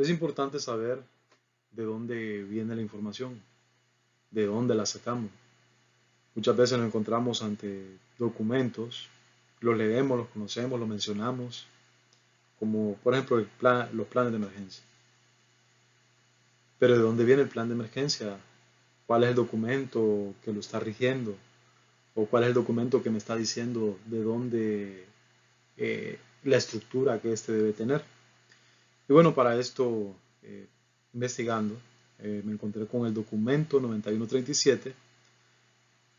Es importante saber de dónde viene la información, de dónde la sacamos. Muchas veces nos encontramos ante documentos, los leemos, los conocemos, los mencionamos, como por ejemplo los planes de emergencia. Pero ¿de dónde viene el plan de emergencia? ¿Cuál es el documento que lo está rigiendo? ¿O cuál es el documento que me está diciendo de dónde la estructura que éste debe tener? Y bueno, para esto, investigando, me encontré con el documento 9137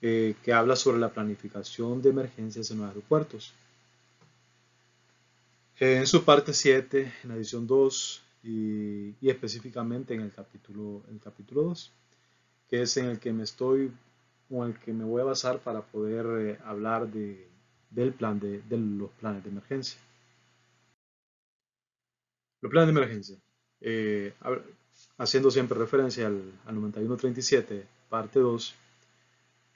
que habla sobre la planificación de emergencias en los aeropuertos. En su parte 7, en la edición 2 y específicamente en el capítulo 2, que es en el que me estoy o en el que me voy a basar para poder hablar de los planes de emergencia. Los planes de emergencia. Eh, Haciendo siempre referencia al 9137, parte 2,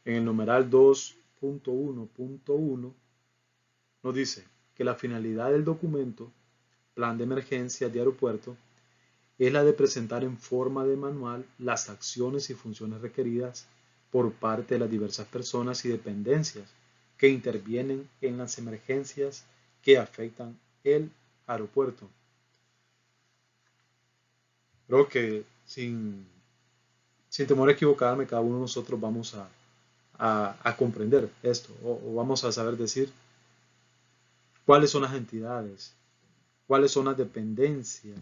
en el numeral 2.1.1 nos dice que la finalidad del documento, plan de emergencia de aeropuerto, es la de presentar en forma de manual las acciones y funciones requeridas por parte de las diversas personas y dependencias que intervienen en las emergencias que afectan el aeropuerto. Creo que sin temor a equivocarme, cada uno de nosotros vamos a comprender esto o vamos a saber decir cuáles son las entidades, cuáles son las dependencias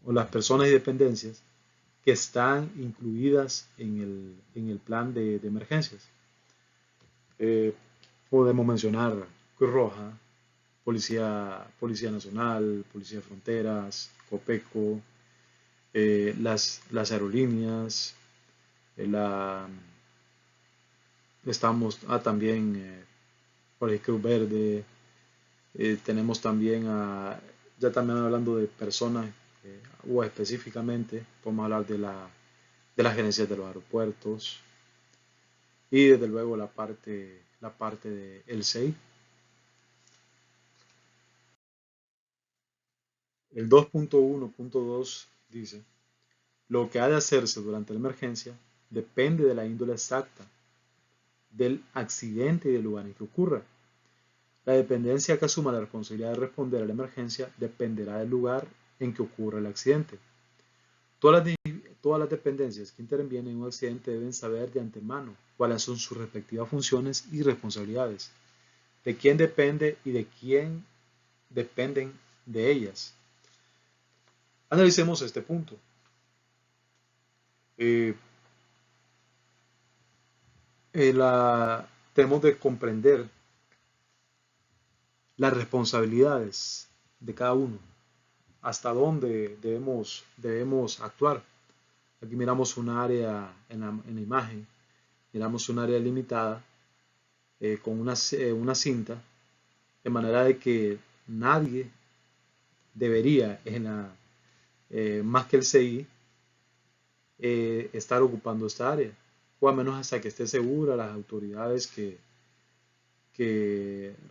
o las personas y dependencias que están incluidas en el plan de emergencias. Eh, Podemos mencionar Cruz Roja, Policía Nacional, Policía de Fronteras, Copeco, las aerolíneas, la, estamos también por el Cruz Verde, tenemos también ya también hablando de personas o específicamente, podemos hablar de las gerencias de los aeropuertos y desde luego la parte del CEI. El 2.1.2 dice, lo que ha de hacerse durante la emergencia depende de la índole exacta del accidente y del lugar en que ocurra. La dependencia que asuma la responsabilidad de responder a la emergencia dependerá del lugar en que ocurra el accidente. Todas las dependencias que intervienen en un accidente deben saber de antemano cuáles son sus respectivas funciones y responsabilidades, de quién depende y de quién dependen de ellas. Analicemos este punto. Eh, Tenemos de comprender las responsabilidades de cada uno, hasta dónde debemos actuar. Aquí miramos un área en la imagen, miramos un área limitada con una cinta, de manera de que nadie debería, más que el CI, estar ocupando esta área, o al menos hasta que esté segura las autoridades que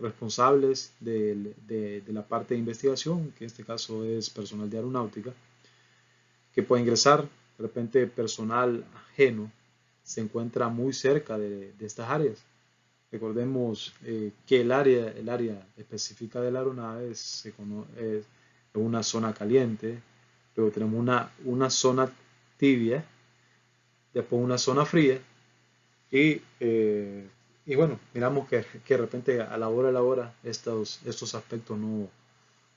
responsables de la parte de investigación, que en este caso es personal de aeronáutica, que puede ingresar. De repente personal ajeno se encuentra muy cerca de estas áreas. Recordemos que el área específica de la aeronave es una zona caliente, luego tenemos una tibia, después una zona fría y bueno, miramos que de repente a la hora estos aspectos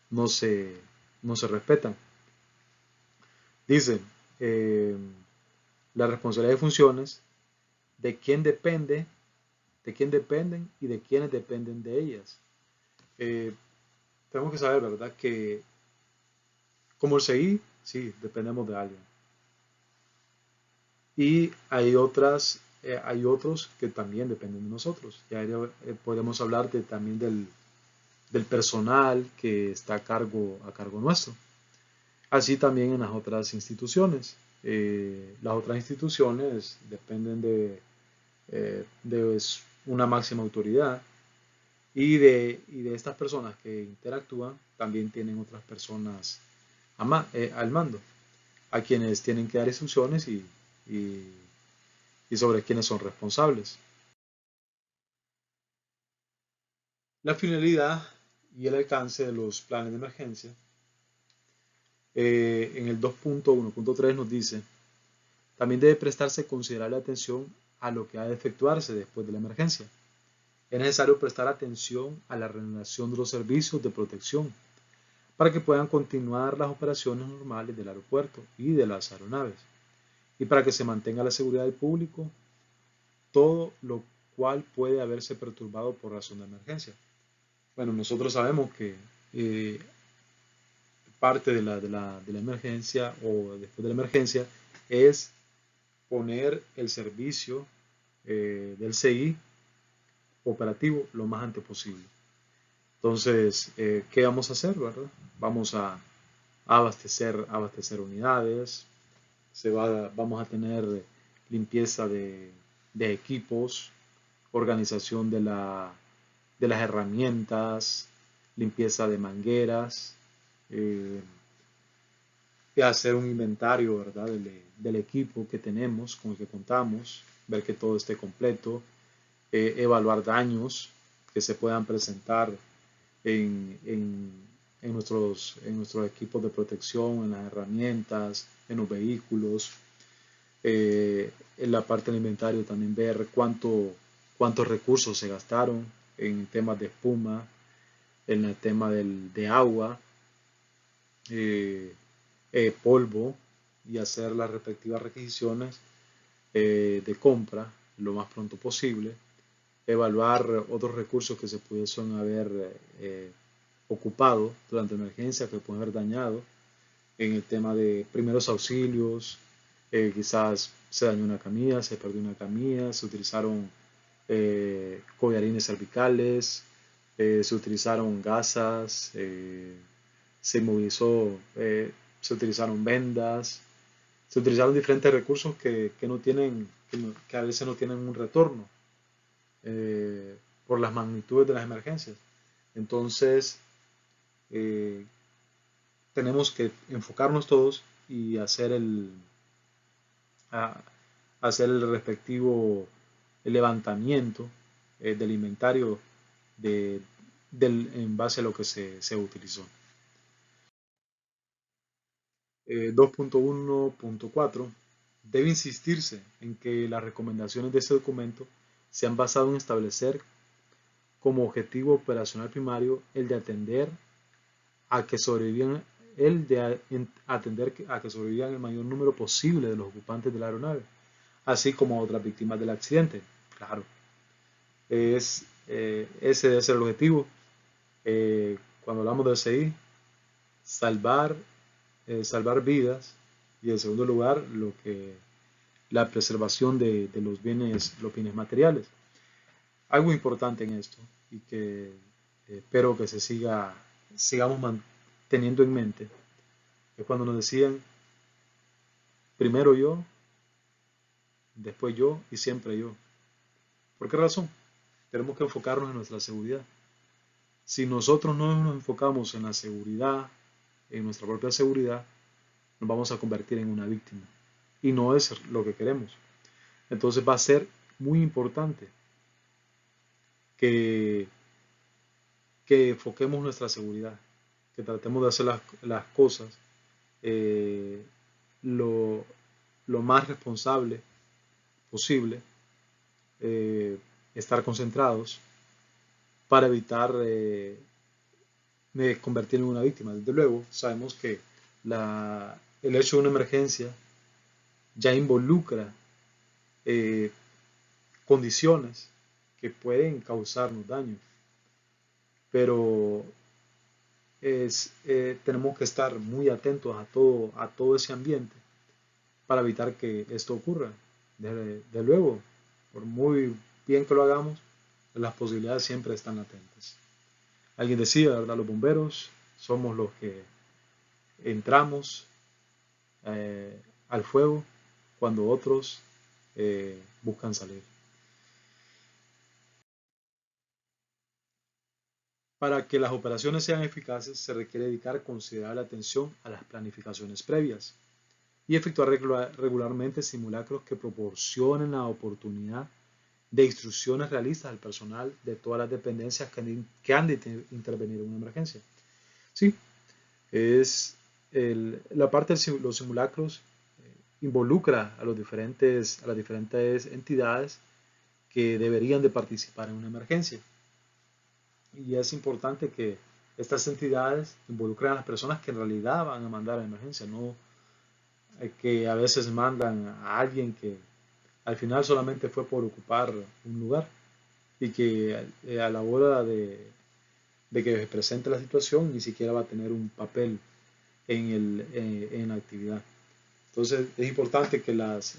no se, no se respetan. Dice, eh, la responsabilidad de funciones, de quién depende, de quién dependen y de quiénes dependen de ellas. Eh, Tenemos que saber, ¿verdad? Que como el CI, sí, dependemos de alguien. Y hay otros que también dependen de nosotros. Ya podemos hablar también del personal que está a cargo nuestro. Así también en las otras instituciones. Las otras instituciones dependen de una máxima autoridad y de estas personas que interactúan también tienen otras personas al mando, a quienes tienen que dar instrucciones y sobre quienes son responsables. La finalidad y el alcance de los planes de emergencia. En el 2.1.3 nos dice, también debe prestarse considerable atención a lo que ha de efectuarse después de la emergencia. Es necesario prestar atención a la renovación de los servicios de protección para que puedan continuar las operaciones normales del aeropuerto y de las aeronaves y para que se mantenga la seguridad del público, todo lo cual puede haberse perturbado por razón de emergencia. Bueno, nosotros sabemos que eh, parte de la emergencia o después de la emergencia es poner el servicio del CI operativo lo más antes posible. Entonces, ¿qué vamos a hacer, verdad? Vamos a abastecer unidades, vamos a tener limpieza de equipos, organización de las herramientas, limpieza de mangueras, eh, y hacer un inventario, ¿verdad? Del equipo que tenemos, con el que contamos, ver que todo esté completo, evaluar daños que se puedan presentar en nuestros equipos de protección, en las herramientas, en los vehículos. En la parte del inventario también ver cuántos recursos se gastaron en temas de espuma, en el tema de agua, eh, polvo, y hacer las respectivas requisiciones de compra lo más pronto posible. Evaluar otros recursos que se pudiesen haber ocupado durante la emergencia, que pueden haber dañado en el tema de primeros auxilios. Quizás se dañó una camilla, se perdió una camilla, se utilizaron collarines cervicales, se utilizaron gasas, se movilizó, se utilizaron vendas, se utilizaron diferentes recursos que no tienen, que a veces no tienen un retorno eh, por las magnitudes de las emergencias. Entonces, eh, tenemos que enfocarnos todos y a- hacer el respectivo levantamiento del inventario de, en base a lo que se utilizó. 2.1.4 debe insistirse en que las recomendaciones de este documento se han basado en establecer como objetivo operacional primario el de atender a que sobrevivan a que sobrevivan el mayor número posible de los ocupantes de la aeronave, así como a otras víctimas del accidente. Claro, ese debe ser el objetivo. Cuando hablamos de CI, salvar, salvar vidas, y en segundo lugar, la preservación de los bienes materiales. Algo importante en esto y que espero que sigamos teniendo en mente es cuando nos decían primero yo, después yo y siempre yo. ¿Por qué razón? Tenemos que enfocarnos en nuestra seguridad. Si nosotros no nos enfocamos en la seguridad, en nuestra propia seguridad, nos vamos a convertir en una víctima. Y no es lo que queremos. Entonces va a ser muy importante que, que enfoquemos nuestra seguridad, que tratemos de hacer las cosas eh, lo, lo más responsable posible, estar concentrados para evitar convertirme en una víctima. Desde luego, sabemos que el hecho de una emergencia ya involucra eh, condiciones que pueden causarnos daño, pero tenemos que estar muy atentos a todo ese ambiente para evitar que esto ocurra. Desde luego, por muy bien que lo hagamos, las posibilidades siempre están latentes. Alguien decía, ¿verdad? Los bomberos somos los que entramos al fuego cuando otros buscan salir. Para que las operaciones sean eficaces, se requiere dedicar considerable atención a las planificaciones previas y efectuar regularmente simulacros que proporcionen la oportunidad de instrucciones realistas al personal de todas las dependencias que han de intervenir en una emergencia. Sí, es la parte de los simulacros involucra a las diferentes entidades que deberían de participar en una emergencia. Y es importante que estas entidades involucren a las personas que en realidad van a mandar a la emergencia, no que a veces mandan a alguien que al final solamente fue por ocupar un lugar y que a la hora de que se presente la situación ni siquiera va a tener un papel en la actividad. Entonces es importante que las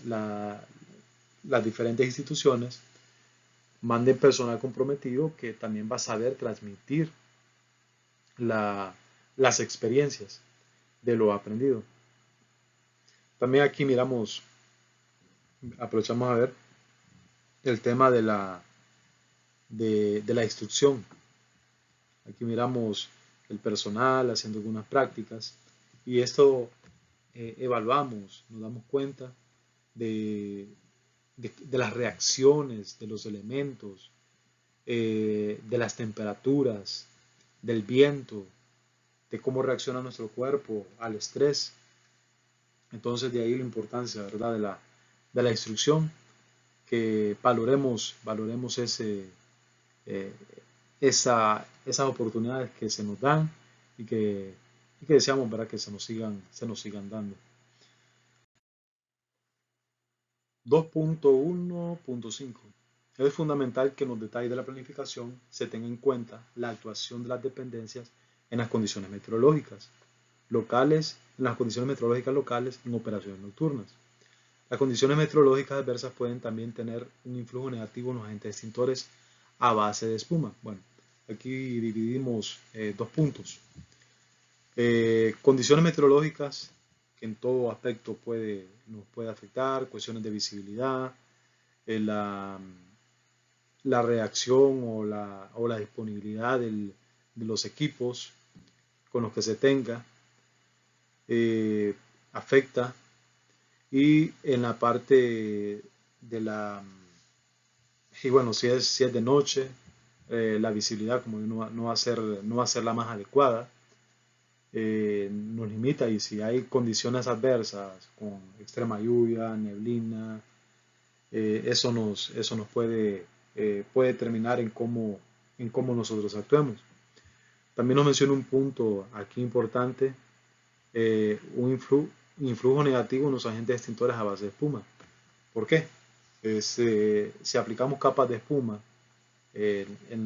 diferentes instituciones manden personal comprometido que también va a saber transmitir las experiencias de lo aprendido. También aquí aprovechamos a ver el tema de la instrucción. Aquí miramos el personal haciendo algunas prácticas y esto evaluamos, nos damos cuenta de las reacciones de los elementos, de las temperaturas, del viento, de cómo reacciona nuestro cuerpo al estrés. Entonces de ahí la importancia, ¿verdad?, de la instrucción, que valoremos eh, esas oportunidades que se nos dan y que deseamos, ¿verdad?, que se nos sigan dando. 2.1.5. Es fundamental que en los detalles de la planificación se tenga en cuenta la actuación de las dependencias en las condiciones meteorológicas locales, en las condiciones meteorológicas locales en operaciones nocturnas. Las condiciones meteorológicas adversas pueden también tener un influjo negativo en los agentes extintores a base de espuma. Bueno, aquí dividimos dos puntos. Condiciones meteorológicas que en todo aspecto nos puede afectar, cuestiones de visibilidad, la reacción o la disponibilidad de los equipos con los que se tenga, afecta. Y en la parte de y bueno, si es de noche, la visibilidad como no va a ser la más adecuada, nos limita, y si hay condiciones adversas con extrema lluvia, neblina, eso nos puede terminar en cómo nosotros actuemos. También nos menciona un punto aquí importante, un influjo negativo en los agentes extintores a base de espuma. ¿Por qué? Si aplicamos capas de espuma en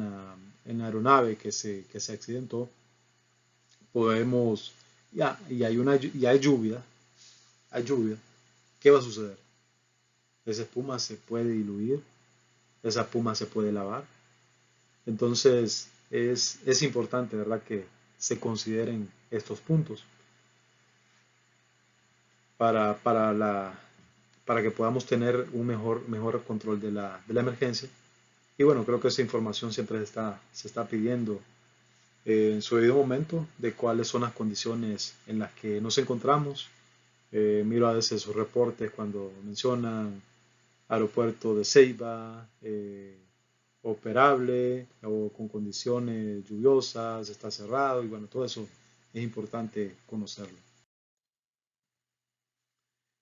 la aeronave que se accidentó, podemos, y hay lluvia, ¿qué va a suceder? Esa espuma se puede diluir, esa espuma se puede lavar. Entonces es importante, ¿verdad?, que se consideren estos puntos para, para, la, para que podamos tener un mejor control de la emergencia. Y bueno, creo que esa información siempre se está pidiendo en su debido momento de cuáles son las condiciones en las que nos encontramos. Miro a veces sus reportes cuando mencionan aeropuerto de Ceiba, operable o con condiciones lluviosas, está cerrado, y bueno, todo eso es importante conocerlo.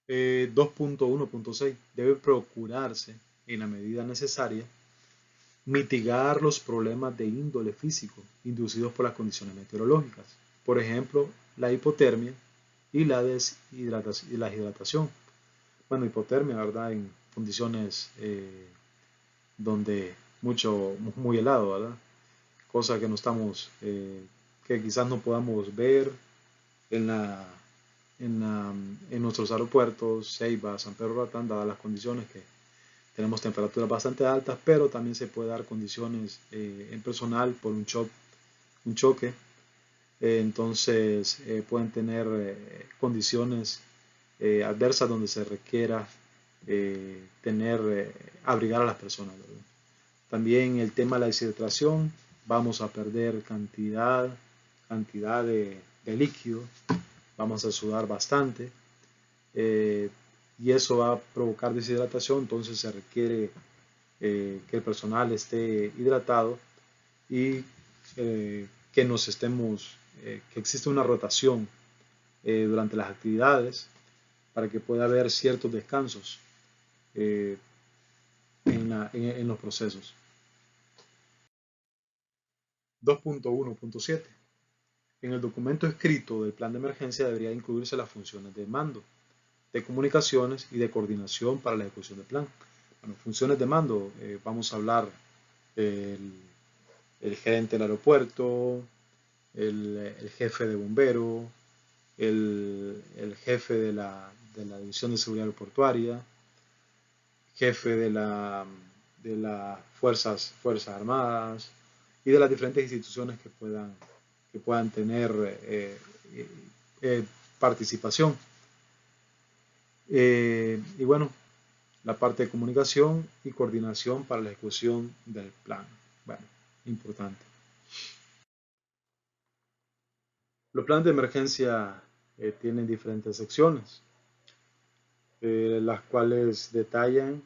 2.1.6. Debe procurarse, en la medida necesaria, mitigar los problemas de índole físico inducidos por las condiciones meteorológicas. Por ejemplo, la hipotermia y la deshidratación. Bueno, hipotermia, ¿verdad?, en condiciones donde muy helado, ¿verdad? Cosa que no estamos, que quizás no podamos ver en la, en nuestros aeropuertos, Ceiba, San Pedro Ratán, dadas las condiciones que tenemos temperaturas bastante altas, pero también se puede dar condiciones en personal por un choque. Entonces pueden tener condiciones adversas donde se requiera abrigar a las personas, ¿verdad? También el tema de la deshidratación vamos a perder cantidad de líquido, vamos a sudar bastante, eh, y eso va a provocar deshidratación. Entonces se requiere que el personal esté hidratado y que nos estemos, que exista una rotación durante las actividades para que pueda haber ciertos descansos eh, en los procesos. 2.1.7. En el documento escrito del plan de emergencia debería incluirse las funciones de mando, de comunicaciones y de coordinación para la ejecución del plan. Bueno, funciones de mando, vamos a hablar el, el gerente del aeropuerto, el jefe de bombero, el jefe de la División de Seguridad Aeroportuaria, jefe de las Fuerzas Armadas y de las diferentes instituciones que puedan tener eh, eh, participación. Y bueno, la parte de comunicación y coordinación para la ejecución del plan. Bueno, importante. Los planes de emergencia tienen diferentes secciones, las cuales detallan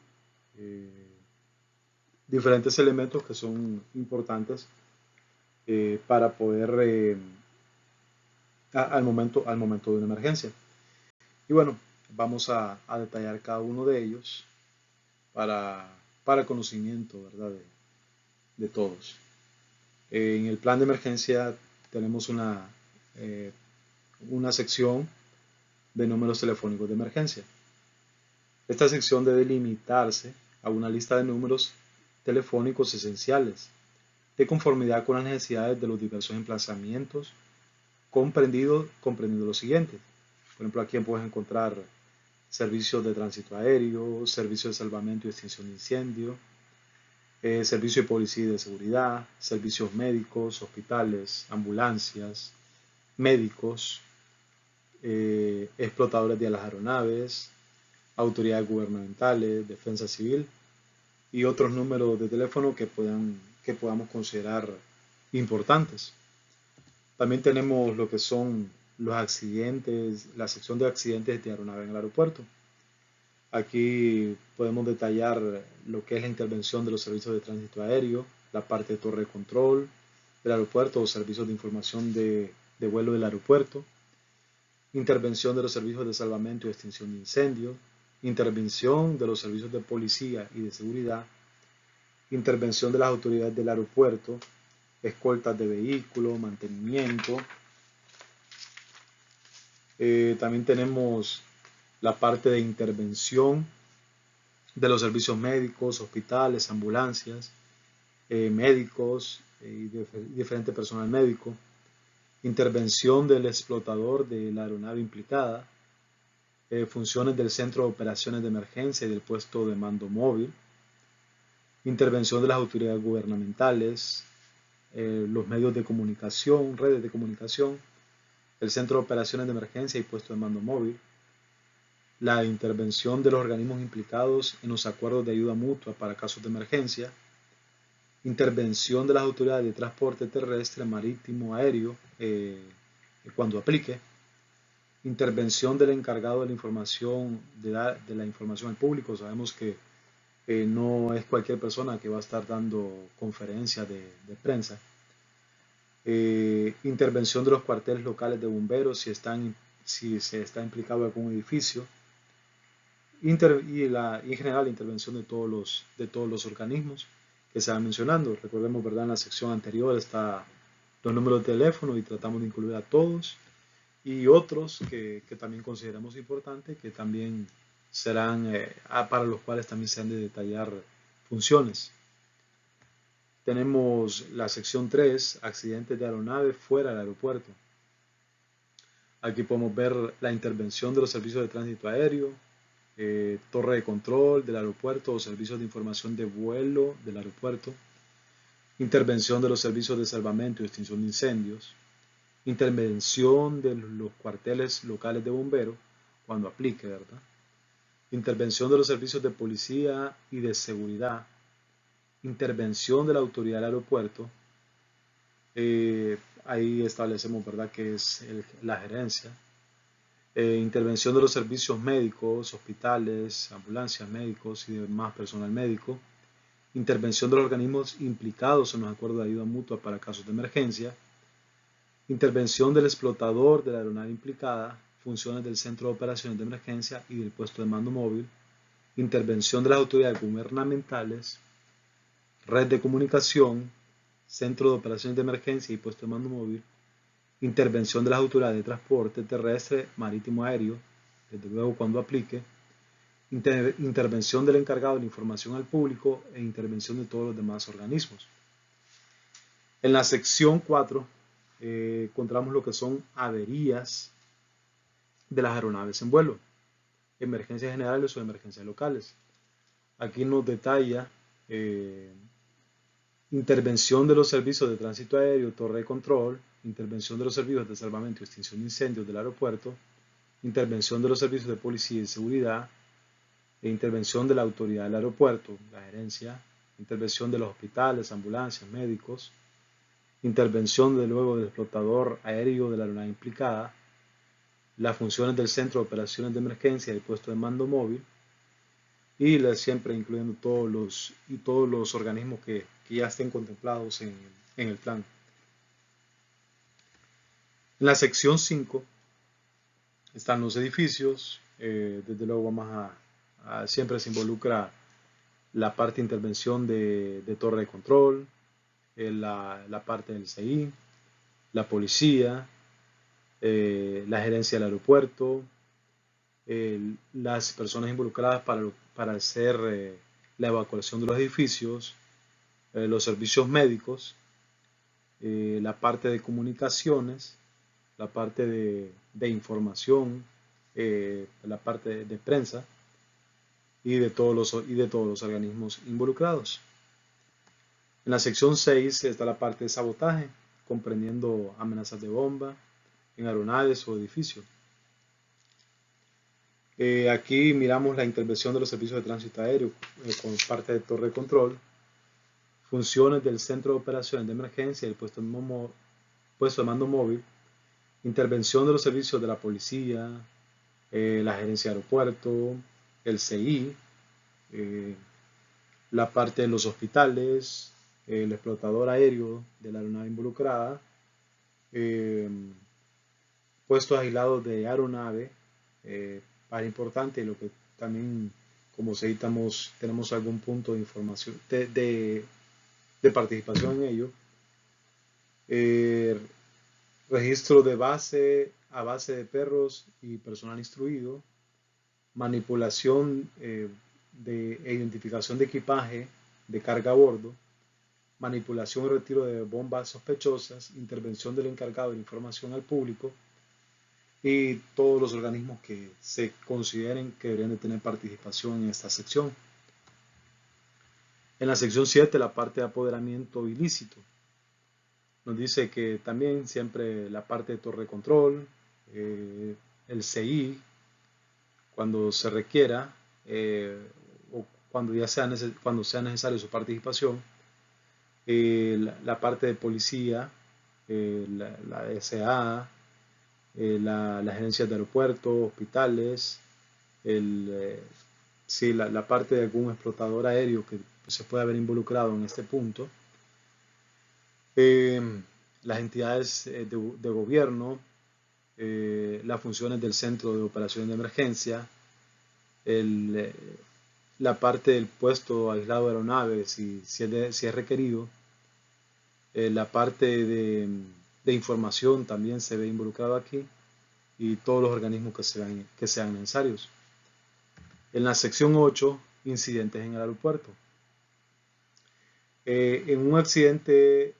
eh, diferentes elementos que son importantes para poder al momento de una emergencia. Y bueno, vamos a detallar cada uno de ellos para, para conocimiento, ¿verdad? De todos. En el plan de emergencia tenemos una sección de números telefónicos de emergencia. Esta sección debe limitarse a una lista de números telefónicos esenciales, de conformidad con las necesidades de los diversos emplazamientos, comprendiendo lo siguiente. Por ejemplo, aquí puedes encontrar servicios de tránsito aéreo, servicios de salvamento y extinción de incendio, servicio de policía y de seguridad, servicios médicos, hospitales, ambulancias, médicos, explotadores de las aeronaves, autoridades gubernamentales, defensa civil y otros números de teléfono que podamos considerar importantes. También tenemos lo que son los accidentes, la sección de accidentes de aeronave en el aeropuerto. Aquí podemos detallar lo que es la intervención de los servicios de tránsito aéreo, la parte de torre de control del aeropuerto o servicios de información de vuelo del aeropuerto, intervención de los servicios de salvamento y extinción de incendios, intervención de los servicios de policía y de seguridad, intervención de las autoridades del aeropuerto, escoltas de vehículos, mantenimiento. También tenemos la parte de intervención de los servicios médicos, hospitales, ambulancias, médicos y diferente personal médico, intervención del explotador de la aeronave implicada, funciones del centro de operaciones de emergencia y del puesto de mando móvil, intervención de las autoridades gubernamentales, los medios de comunicación, redes de comunicación, el centro de operaciones de emergencia y puesto de mando móvil, la intervención de los organismos implicados en los acuerdos de ayuda mutua para casos de emergencia, intervención de las autoridades de transporte terrestre, marítimo, aéreo, cuando aplique, intervención del encargado de la información, de la información al público. Sabemos que no es cualquier persona que va a estar dando conferencias de prensa. Intervención de los cuarteles locales de bomberos si se está implicado algún edificio. Y en general la intervención de todos los organismos que se van mencionando. Recordemos, ¿verdad? En la sección anterior está los números de teléfono y tratamos de incluir a todos y otros que también consideramos importantes, que también serán, para los cuales también se han de detallar funciones. Tenemos la sección 3, accidentes de aeronave fuera del aeropuerto. Aquí podemos ver la intervención de los servicios de tránsito aéreo, torre de control del aeropuerto o servicios de información de vuelo del aeropuerto, intervención de los servicios de salvamento y extinción de incendios, intervención de los cuarteles locales de bomberos, cuando aplique, ¿verdad? Intervención de los servicios de policía y de seguridad, intervención de la autoridad del aeropuerto, Ahí establecemos, ¿verdad?, que es la gerencia. Intervención de los servicios médicos, hospitales, ambulancias, médicos y demás personal médico. Intervención de los organismos implicados en los acuerdos de ayuda mutua para casos de emergencia. Intervención del explotador de la aeronave implicada, funciones del centro de operaciones de emergencia y del puesto de mando móvil. Intervención de las autoridades gubernamentales, red de comunicación, centro de operaciones de emergencia y puesto de mando móvil. Intervención de las autoridades de transporte terrestre, marítimo, aéreo, desde luego cuando aplique. Intervención del encargado de la información al público e intervención de todos los demás organismos. En la sección 4 encontramos lo que son averías de las aeronaves en vuelo, emergencias generales o emergencias locales. Aquí nos detalla intervención de los servicios de tránsito aéreo, torre de control, intervención de los servicios de salvamento y extinción de incendios del aeropuerto, intervención de los servicios de policía y seguridad, e intervención de la autoridad del aeropuerto, la gerencia, intervención de los hospitales, ambulancias, médicos, intervención de luego del explotador aéreo de la aeronave implicada, las funciones del centro de operaciones de emergencia y el puesto de mando móvil, y siempre incluyendo todos los organismos que ya estén contemplados en el plan. En la sección 5 están los edificios. Desde luego vamos siempre se involucra la parte de intervención de torre de control, la parte del CI, la policía, la gerencia del aeropuerto, las personas involucradas para hacer la evacuación de los edificios, los servicios médicos, la parte de comunicaciones, la parte de información, la parte de prensa y de todos los organismos involucrados. En la sección 6 está la parte de sabotaje, comprendiendo amenazas de bomba en aeronaves o edificios. Aquí miramos la intervención de los servicios de tránsito aéreo con parte de torre de control, funciones del centro de operaciones de emergencia y el puesto de mando móvil, intervención de los servicios de la policía, la gerencia de aeropuerto, el CI, la parte de los hospitales, el explotador aéreo de la aeronave involucrada, puestos aislados de aeronave, para importante, lo que también, como citamos, tenemos algún punto de información, de participación en ello. Registro de base a base de perros y personal instruido, manipulación e identificación de equipaje de carga a bordo, manipulación y retiro de bombas sospechosas, intervención del encargado de la información al público y todos los organismos que se consideren que deberían de tener participación en esta sección. En la sección 7, la parte de apoderamiento ilícito. Nos dice que también siempre la parte de torre de control, el CI, cuando se requiera o cuando sea necesario su participación, la parte de policía, la SA, las gerencias de aeropuertos, hospitales, sí, la parte de algún explotador aéreo que se puede haber involucrado en este punto, las entidades de gobierno, las funciones del centro de operaciones de emergencia, la parte del puesto aislado de aeronaves si es requerido, la parte de información también se ve involucrado aquí y todos los organismos que sean necesarios. En la sección 8, incidentes en el aeropuerto. En un incidente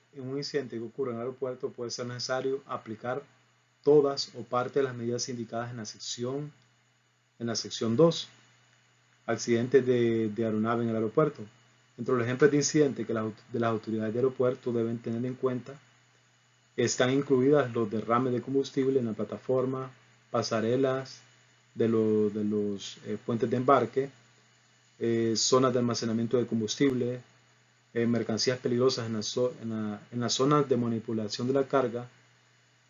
que ocurre en el aeropuerto puede ser necesario aplicar todas o parte de las medidas indicadas en la sección 2, accidentes de aeronave en el aeropuerto. Entre los ejemplos de incidentes que de las autoridades de aeropuerto deben tener en cuenta están incluidas los derrames de combustible en la plataforma, pasarelas de los puentes de embarque, zonas de almacenamiento de combustible, mercancías peligrosas en las zonas de manipulación de la carga,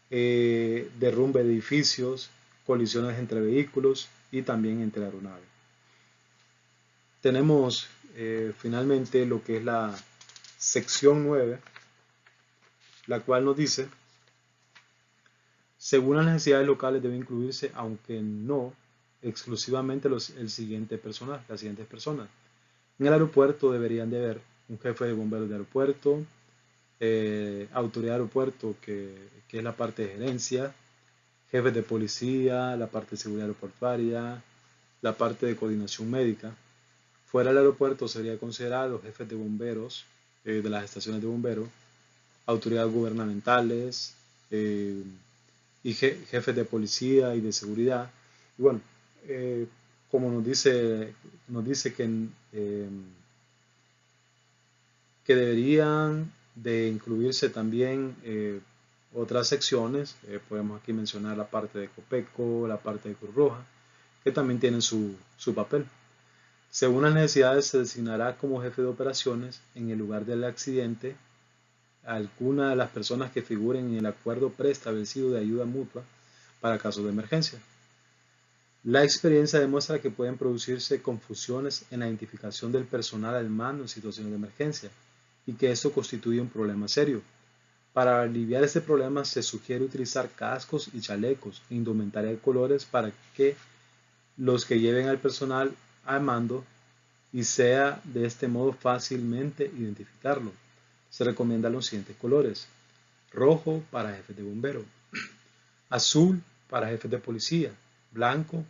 derrumbe de edificios, colisiones entre vehículos y también entre aeronaves. Tenemos finalmente lo que es la sección 9, la cual nos dice: según las necesidades locales debe incluirse, aunque no exclusivamente, las siguientes personas. En el aeropuerto deberían de haber un jefe de bomberos de aeropuerto, autoridad de aeropuerto, que es la parte de gerencia, jefes de policía, la parte de seguridad aeroportuaria, la parte de coordinación médica. Fuera del aeropuerto sería considerado los jefes de bomberos de las estaciones de bomberos, autoridades gubernamentales y jefes de policía y de seguridad. Y bueno, como nos dice que deberían de incluirse también otras secciones. Podemos aquí mencionar la parte de Copeco, la parte de Cruz Roja, que también tienen su papel. Según las necesidades, se designará como jefe de operaciones en el lugar del accidente a alguna de las personas que figuren en el acuerdo preestablecido de ayuda mutua para casos de emergencia. La experiencia demuestra que pueden producirse confusiones en la identificación del personal al mando en situaciones de emergencia y que esto constituye un problema serio. Para aliviar este problema se sugiere utilizar cascos y chalecos e indumentaria de colores para que los que lleven al personal al mando y sea de este modo fácilmente identificarlo. Se recomiendan los siguientes colores: rojo para jefes de bombero, azul para jefes de policía, blanco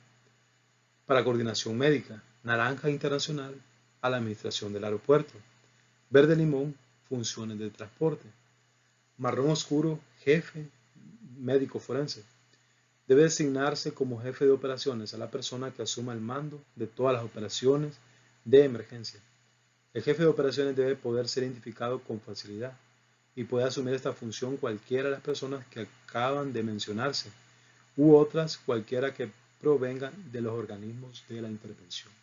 para coordinación médica, naranja internacional a la administración del aeropuerto, verde limón, funciones de transporte, marrón oscuro, jefe médico forense. Debe designarse como jefe de operaciones a la persona que asuma el mando de todas las operaciones de emergencia. El jefe de operaciones debe poder ser identificado con facilidad y puede asumir esta función cualquiera de las personas que acaban de mencionarse u otras cualquiera que provengan de los organismos de la intervención.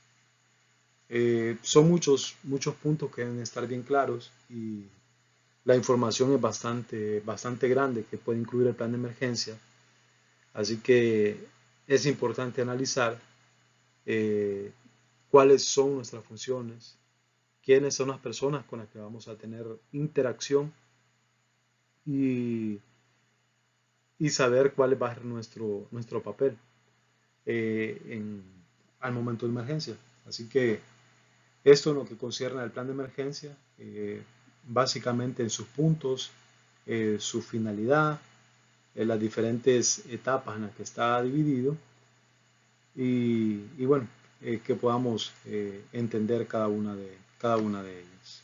Son muchos puntos que deben estar bien claros y la información es bastante grande que puede incluir el plan de emergencia. Así que es importante analizar eh, cuáles son nuestras funciones, quiénes son las personas con las que vamos a tener interacción y, y saber cuál va a ser nuestro papel al momento de emergencia. Así que esto en lo que concierne al plan de emergencia, básicamente en sus puntos, su finalidad, las diferentes etapas en las que está dividido y bueno, que podamos entender cada una de ellas.